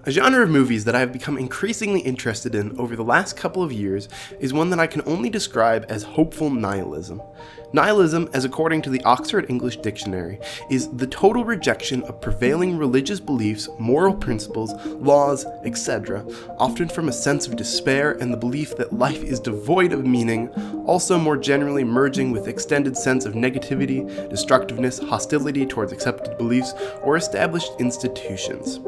A genre of movies that I have become increasingly interested in over the last couple of years is one that I can only describe as hopeful nihilism. Nihilism, as according to the Oxford English Dictionary, is the total rejection of prevailing religious beliefs, moral principles, laws, etc., often from a sense of despair and the belief that life is devoid of meaning, also more generally merging with extended sense of negativity, destructiveness, hostility towards accepted beliefs, or established institutions.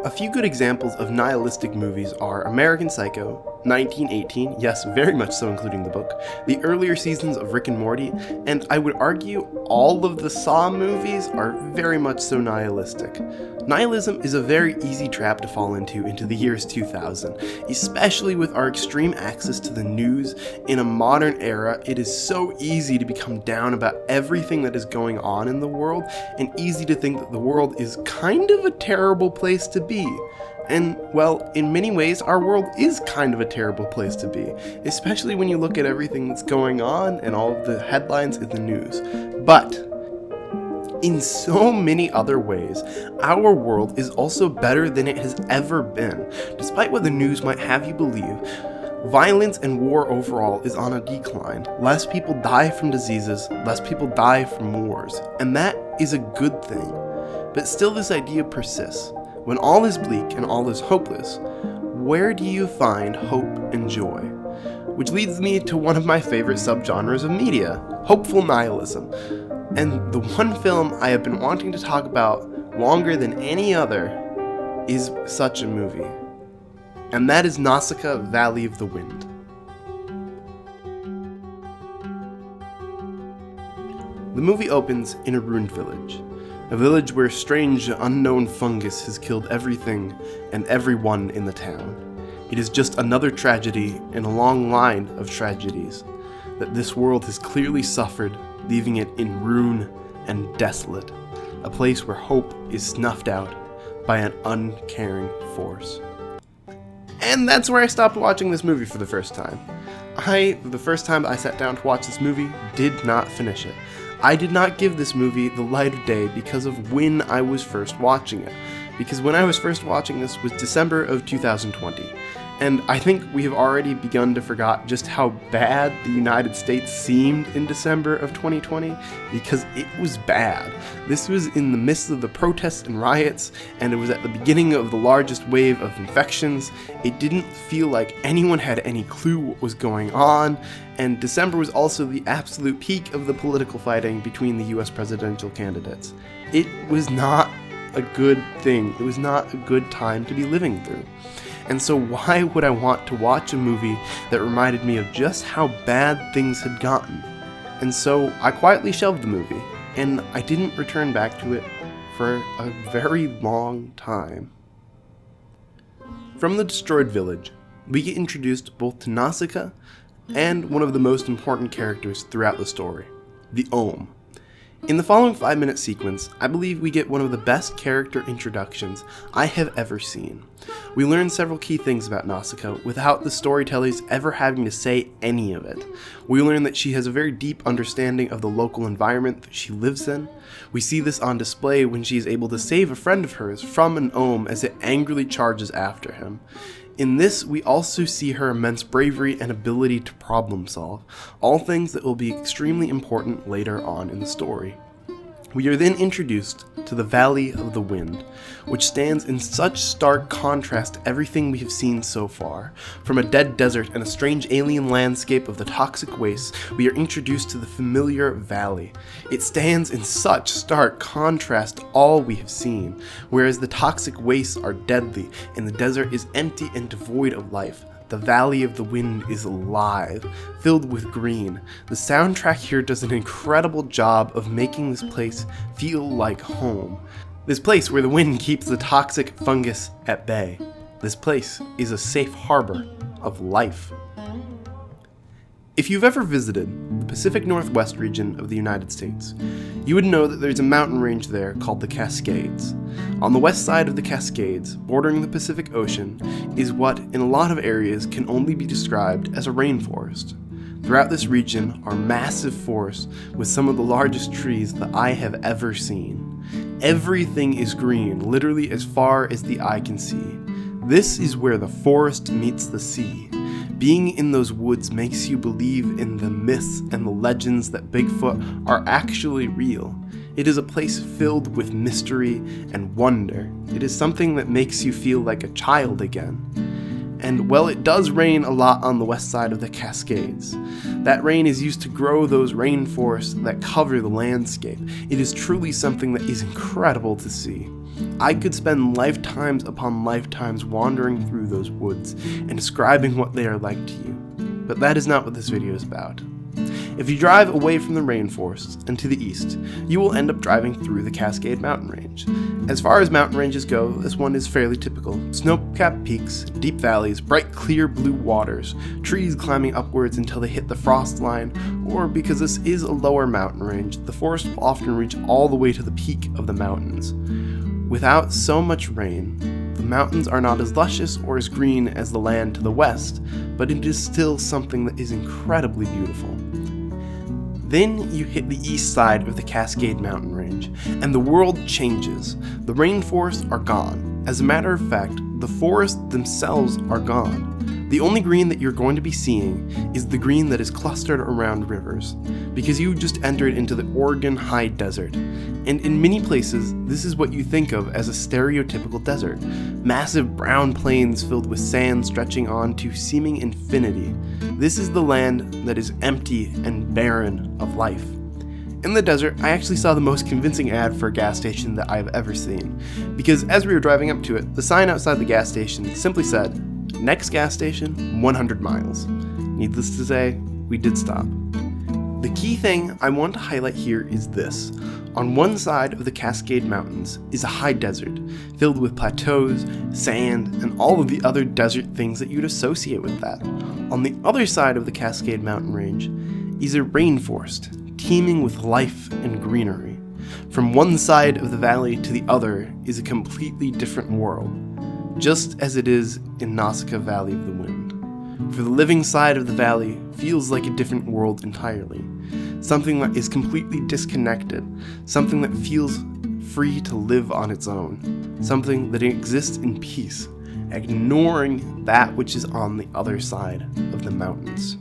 A few good examples of nihilistic movies are American Psycho, 1918, yes, very much so including the book, the earlier seasons of Rick and Morty, and I would argue all of the Saw movies are very much so nihilistic. Nihilism is a very easy trap to fall into the years 2000, especially with our extreme access to the news. In a modern era, it is so easy to become down about everything that is going on in the world, and easy to think that the world is kind of a terrible place to be. And, well, in many ways, our world is kind of a terrible place to be, especially when you look at everything that's going on and all of the headlines in the news. But in so many other ways, our world is also better than it has ever been. Despite what the news might have you believe, violence and war overall is on a decline. Less people die from diseases, less people die from wars, and that is a good thing. But still, this idea persists. When all is bleak and all is hopeless, where do you find hope and joy? Which leads me to one of my favorite subgenres of media, hopeful nihilism. And the one film I have been wanting to talk about longer than any other is such a movie. And that is Nausicaa, Valley of the Wind. The movie opens in a ruined village. A village where strange, unknown fungus has killed everything and everyone in the town. It is just another tragedy in a long line of tragedies that this world has clearly suffered, leaving it in ruin and desolate, a place where hope is snuffed out by an uncaring force. And that's where I stopped watching this movie for the first time. The first time I sat down to watch this movie, did not finish it. I did not give this movie the light of day because of when I was first watching it. Because when I was first watching this was December of 2020. And I think we have already begun to forget just how bad the United States seemed in December of 2020, because it was bad. This was in the midst of the protests and riots, and it was at the beginning of the largest wave of infections. It didn't feel like anyone had any clue what was going on, and December was also the absolute peak of the political fighting between the US presidential candidates. It was not a good thing. It was not a good time to be living through. And so why would I want to watch a movie that reminded me of just how bad things had gotten? And so I quietly shelved the movie, and I didn't return back to it for a very long time. From the destroyed village, we get introduced both to Nausicaa and one of the most important characters throughout the story, the Ohm. In the following 5-minute sequence, I believe we get one of the best character introductions I have ever seen. We learn several key things about Nausicaa without the storytellers ever having to say any of it. We learn that she has a very deep understanding of the local environment that she lives in. We see this on display when she is able to save a friend of hers from an Ohm as it angrily charges after him. In this, we also see her immense bravery and ability to problem solve, all things that will be extremely important later on in the story. We are then introduced to the Valley of the Wind, which stands in such stark contrast to everything we have seen so far. From a dead desert and a strange alien landscape of the toxic wastes, we are introduced to the familiar valley. It stands in such stark contrast to all we have seen, whereas the toxic wastes are deadly and the desert is empty and devoid of life. The Valley of the Wind is alive, filled with green. The soundtrack here does an incredible job of making this place feel like home. This place where the wind keeps the toxic fungus at bay. This place is a safe harbor of life. If you've ever visited the Pacific Northwest region of the United States, you would know that there's a mountain range there called the Cascades. On the west side of the Cascades, bordering the Pacific Ocean, is what, in a lot of areas, can only be described as a rainforest. Throughout this region are massive forests with some of the largest trees that I have ever seen. Everything is green, literally as far as the eye can see. This is where the forest meets the sea. Being in those woods makes you believe in the myths and the legends that Bigfoot are actually real. It is a place filled with mystery and wonder. It is something that makes you feel like a child again. And well, it does rain a lot on the west side of the Cascades. That rain is used to grow those rainforests that cover the landscape. It is truly something that is incredible to see. I could spend lifetimes upon lifetimes wandering through those woods and describing what they are like to you. But that is not what this video is about. If you drive away from the rainforests and to the east, you will end up driving through the Cascade Mountain Range. As far as mountain ranges go, this one is fairly typical. Snow-capped peaks, deep valleys, bright clear blue waters, trees climbing upwards until they hit the frost line, or because this is a lower mountain range, the forest will often reach all the way to the peak of the mountains. Without so much rain, the mountains are not as luscious or as green as the land to the west, but it is still something that is incredibly beautiful. Then you hit the east side of the Cascade Mountain Range, and the world changes. The rainforests are gone. As a matter of fact, the forests themselves are gone. The only green that you're going to be seeing is the green that is clustered around rivers, because you just entered into the Oregon high desert. And in many places, this is what you think of as a stereotypical desert. Massive brown plains filled with sand stretching on to seeming infinity. This is the land that is empty and barren of life. In the desert, I actually saw the most convincing ad for a gas station that I have ever seen, because as we were driving up to it, the sign outside the gas station simply said, "Next gas station, 100 miles. Needless to say, we did stop. The key thing I want to highlight here is this. On one side of the Cascade Mountains is a high desert, filled with plateaus, sand, and all of the other desert things that you'd associate with that. On the other side of the Cascade Mountain Range is a nainforest, teeming with life and greenery. From one side of the valley to the other is a completely different world, just as it is in Nausicaa Valley of the Wind. For the living side of the valley feels like a different world entirely, something that is completely disconnected, something that feels free to live on its own, something that exists in peace, ignoring that which is on the other side of the mountains.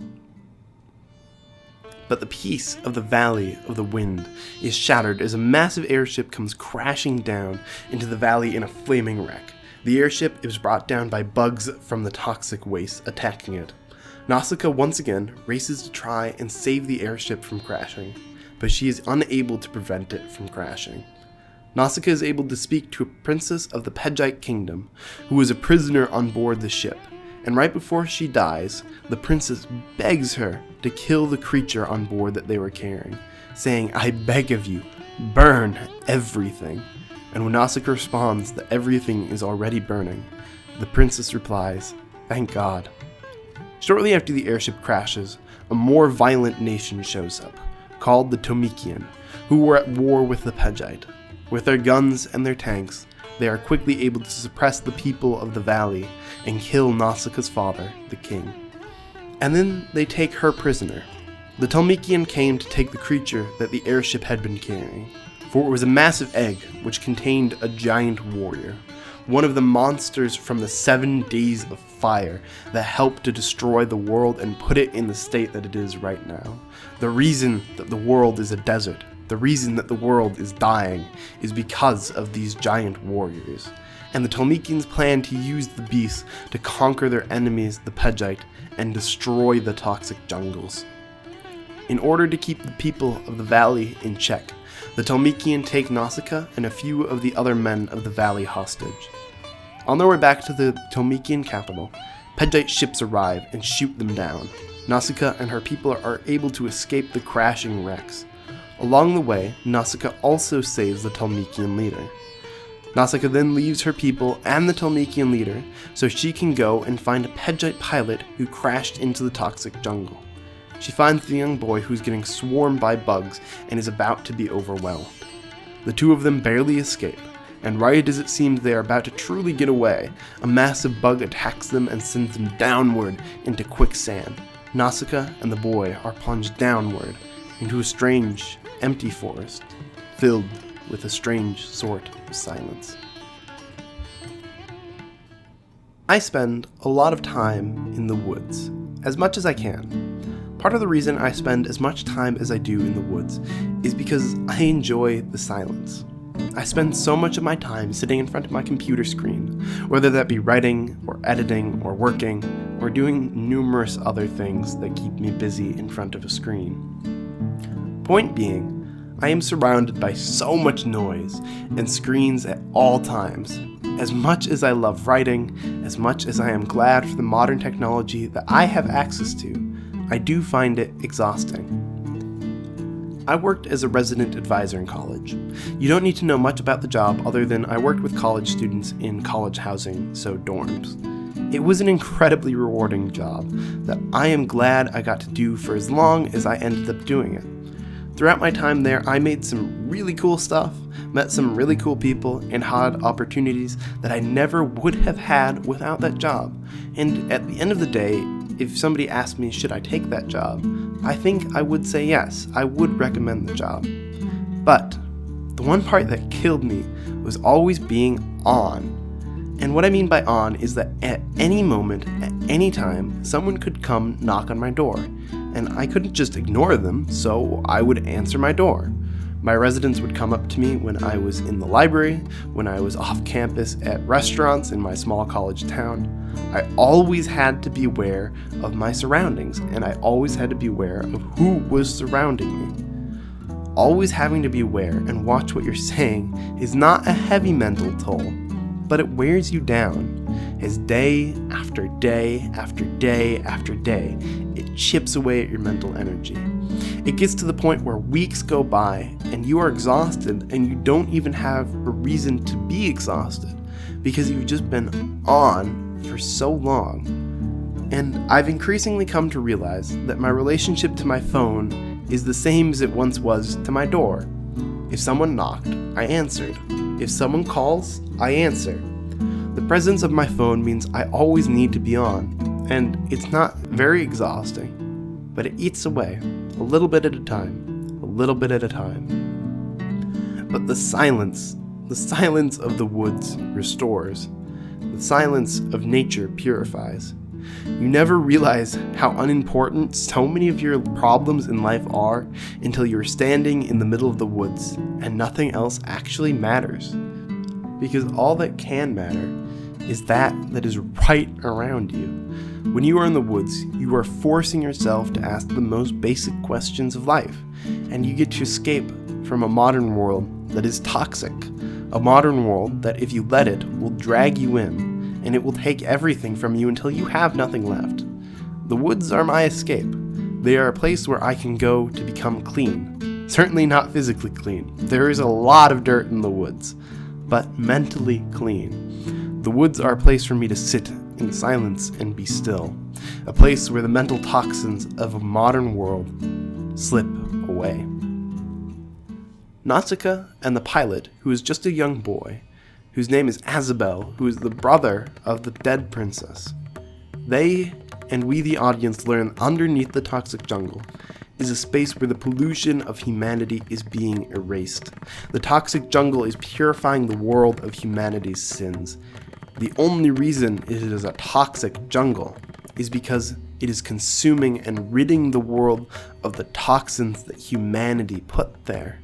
But the peace of the Valley of the Wind is shattered as a massive airship comes crashing down into the valley in a flaming wreck. The airship is brought down by bugs from the toxic waste attacking it. Nausicaa once again races to try and save the airship from crashing, but she is unable to prevent it from crashing. Nausicaa is able to speak to a princess of the Pegite kingdom, who is a prisoner on board the ship, and right before she dies, the princess begs her to kill the creature on board that they were carrying, saying, "I beg of you, burn everything." And when Nausicaa responds that everything is already burning, the princess replies, "Thank God." Shortly after the airship crashes, a more violent nation shows up, called the Tomician, who were at war with the Pegite. With their guns and their tanks, they are quickly able to suppress the people of the valley and kill Nausicaa's father, the king. And then they take her prisoner. The Tomician came to take the creature that the airship had been carrying, for it was a massive egg which contained a giant warrior, one of the monsters from the 7 days of fire that helped to destroy the world and put it in the state that it is right now. The reason that the world is a desert, the reason that the world is dying, is because of these giant warriors. And the Tomicians plan to use the beast to conquer their enemies, the Pegite, and destroy the toxic jungles. In order to keep the people of the valley in check, the Tomician take Nausicaa and a few of the other men of the valley hostage. On their way back to the Tomician capital, Pegite ships arrive and shoot them down. Nausicaa and her people are able to escape the crashing wrecks. Along the way, Nausicaa also saves the Tomician leader. Nausicaa then leaves her people and the Tomician leader so she can go and find a Pegite pilot who crashed into the toxic jungle. She finds the young boy who's getting swarmed by bugs and is about to be overwhelmed. The two of them barely escape, and right as it seems they are about to truly get away, a massive bug attacks them and sends them downward into quicksand. Nausicaa and the boy are plunged downward into a strange, empty forest filled with a strange sort of silence. I spend a lot of time in the woods, as much as I can. Part of the reason I spend as much time as I do in the woods is because I enjoy the silence. I spend so much of my time sitting in front of my computer screen, whether that be writing, or editing, or working, or doing numerous other things that keep me busy in front of a screen. Point being, I am surrounded by so much noise and screens at all times. As much as I love writing, as much as I am glad for the modern technology that I have access to, I do find it exhausting. I worked as a resident advisor in college. You don't need to know much about the job other than I worked with college students in college housing, so dorms. It was an incredibly rewarding job that I am glad I got to do for as long as I ended up doing it. Throughout my time there, I made some really cool stuff, met some really cool people, and had opportunities that I never would have had without that job. And at the end of the day, if somebody asked me, should I take that job, I think I would say yes, I would recommend the job. But the one part that killed me was always being on. And what I mean by on is that at any moment, at any time, someone could come knock on my door. And I couldn't just ignore them, so I would answer my door. My residents would come up to me when I was in the library, when I was off campus at restaurants in my small college town. I always had to be aware of my surroundings, and I always had to be aware of who was surrounding me. Always having to be aware and watch what you're saying is not a heavy mental toll, but it wears you down. As day after day after day after day, it chips away at your mental energy. It gets to the point where weeks go by and you are exhausted and you don't even have a reason to be exhausted because you've just been on for so long. And I've increasingly come to realize that my relationship to my phone is the same as it once was to my door. If someone knocked, I answered. If someone calls, I answer. The presence of my phone means I always need to be on, and it's not very exhausting, but it eats away, a little bit at a time, a little bit at a time. But the silence of the woods restores. The silence of nature purifies. You never realize how unimportant so many of your problems in life are until you're standing in the middle of the woods and nothing else actually matters. Because all that can matter is that is right around you. When you are in the woods, you are forcing yourself to ask the most basic questions of life, and you get to escape from a modern world that is toxic, a modern world that if you let it will drag you in, and it will take everything from you until you have nothing left. The woods are my escape. They are a place where I can go to become clean. Certainly not physically clean. There is a lot of dirt in the woods, but mentally clean. The woods are a place for me to sit in silence and be still, a place where the mental toxins of a modern world slip away. Nausicaa and the pilot, who is just a young boy, whose name is Asabel, who is the brother of the dead princess. They, and we the audience, learn underneath the toxic jungle is a space where the pollution of humanity is being erased. The toxic jungle is purifying the world of humanity's sins. The only reason it is a toxic jungle is because it is consuming and ridding the world of the toxins that humanity put there.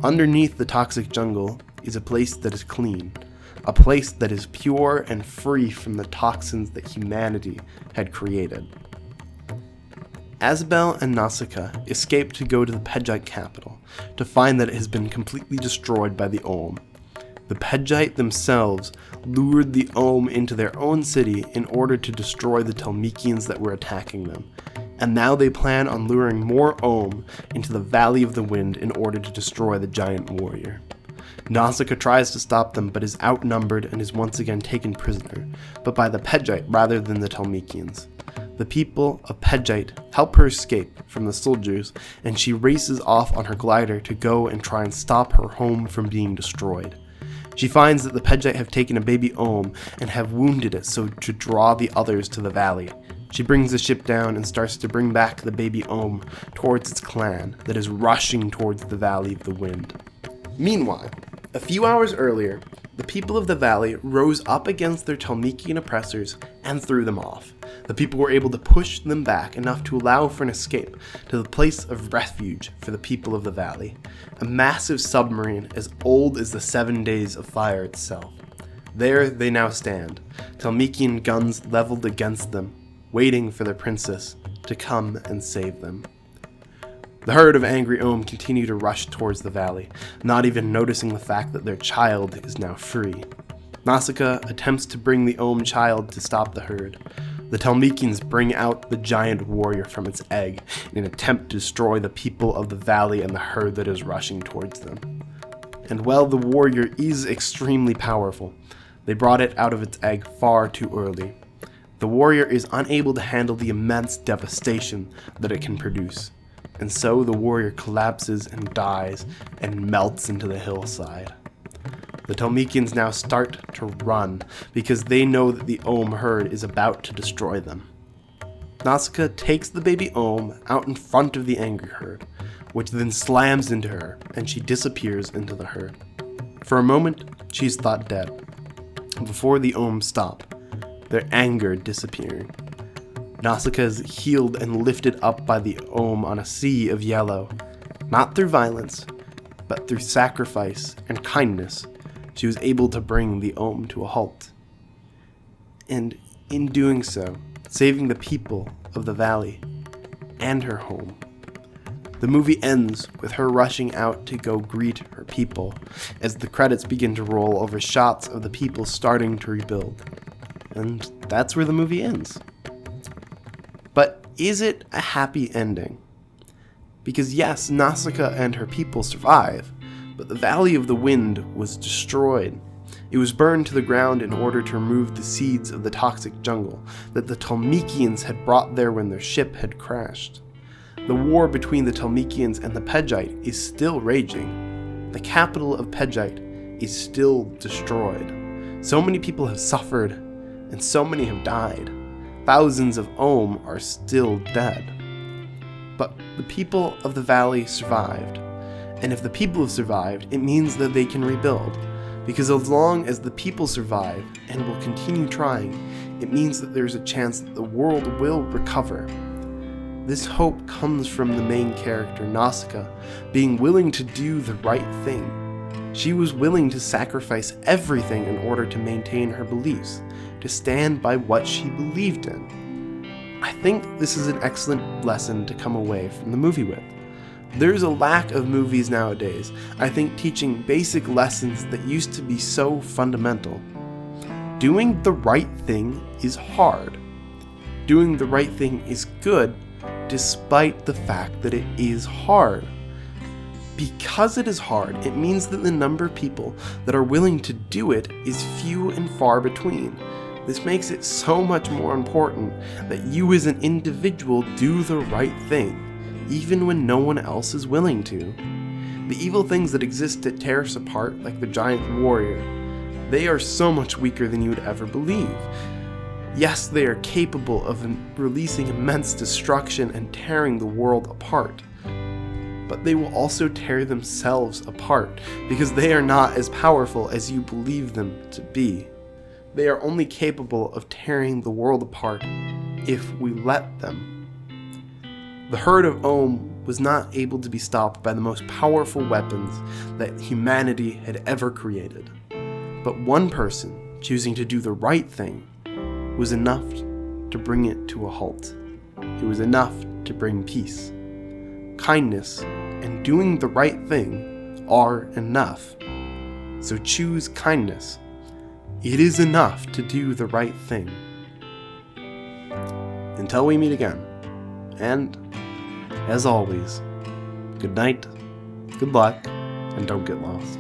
Underneath the toxic jungle is a place that is clean, a place that is pure and free from the toxins that humanity had created. Asabel and Nausicaa escape to go to the Pegite capital to find that it has been completely destroyed by the Olm. The Pegite themselves lured the Olm into their own city in order to destroy the Telmicians that were attacking them, and now they plan on luring more Olm into the Valley of the Wind in order to destroy the giant warrior. Nausicaa tries to stop them but is outnumbered and is once again taken prisoner, but by the Pegite rather than the Telmicians. The people of Pegite help her escape from the soldiers, and she races off on her glider to go and try and stop her home from being destroyed. She finds that the Pegite have taken a baby Olm and have wounded it so to draw the others to the valley. She brings the ship down and starts to bring back the baby Olm towards its clan that is rushing towards the Valley of the Wind. Meanwhile, a few hours earlier, the people of the valley rose up against their Talmikian oppressors and threw them off. The people were able to push them back enough to allow for an escape to the place of refuge for the people of the valley, a massive submarine as old as the 7 days of fire itself. There they now stand, Talmikian guns leveled against them, waiting for their princess to come and save them. The herd of angry Ohm continue to rush towards the valley, not even noticing the fact that their child is now free. Nausicaa attempts to bring the Ohm child to stop the herd. The Talmikians bring out the giant warrior from its egg in an attempt to destroy the people of the valley and the herd that is rushing towards them. And while the warrior is extremely powerful, they brought it out of its egg far too early. The warrior is unable to handle the immense devastation that it can produce. And so the warrior collapses and dies and melts into the hillside. The Talmikians now start to run because they know that the Ohm herd is about to destroy them. Nausicaa takes the baby Ohm out in front of the angry herd, which then slams into her and she disappears into the herd. For a moment, she's thought dead. Before the Ohm stop, their anger disappearing. Nausicaa is healed and lifted up by the Ohm on a sea of yellow. Not through violence, but through sacrifice and kindness, she was able to bring the Ohm to a halt. And in doing so, saving the people of the valley and her home. The movie ends with her rushing out to go greet her people as the credits begin to roll over shots of the people starting to rebuild. And that's where the movie ends. But is it a happy ending? Because yes, Nausicaa and her people survive, but the Valley of the Wind was destroyed. It was burned to the ground in order to remove the seeds of the toxic jungle that the Talmikians had brought there when their ship had crashed. The war between the Talmikians and the Pedjite is still raging. The capital of Pedjite is still destroyed. So many people have suffered, and so many have died. Thousands of Ohm are still dead. But the people of the valley survived. And if the people have survived, it means that they can rebuild. Because as long as the people survive and will continue trying, it means that there's a chance that the world will recover. This hope comes from the main character, Nausicaa, being willing to do the right thing. She was willing to sacrifice everything in order to maintain her beliefs, to stand by what she believed in. I think this is an excellent lesson to come away from the movie with. There's a lack of movies nowadays, I think, teaching basic lessons that used to be so fundamental. Doing the right thing is hard. Doing the right thing is good, despite the fact that it is hard. Because it is hard, it means that the number of people that are willing to do it is few and far between. This makes it so much more important that you as an individual do the right thing, even when no one else is willing to. The evil things that exist to tear us apart, like the giant warrior, they are so much weaker than you would ever believe. Yes, they are capable of releasing immense destruction and tearing the world apart. But they will also tear themselves apart, because they are not as powerful as you believe them to be. They are only capable of tearing the world apart if we let them. The herd of Ohm was not able to be stopped by the most powerful weapons that humanity had ever created. But one person choosing to do the right thing was enough to bring it to a halt. It was enough to bring peace. Kindness and doing the right thing are enough. So choose kindness. It is enough to do the right thing. Until we meet again. And, as always, good night, good luck, and don't get lost.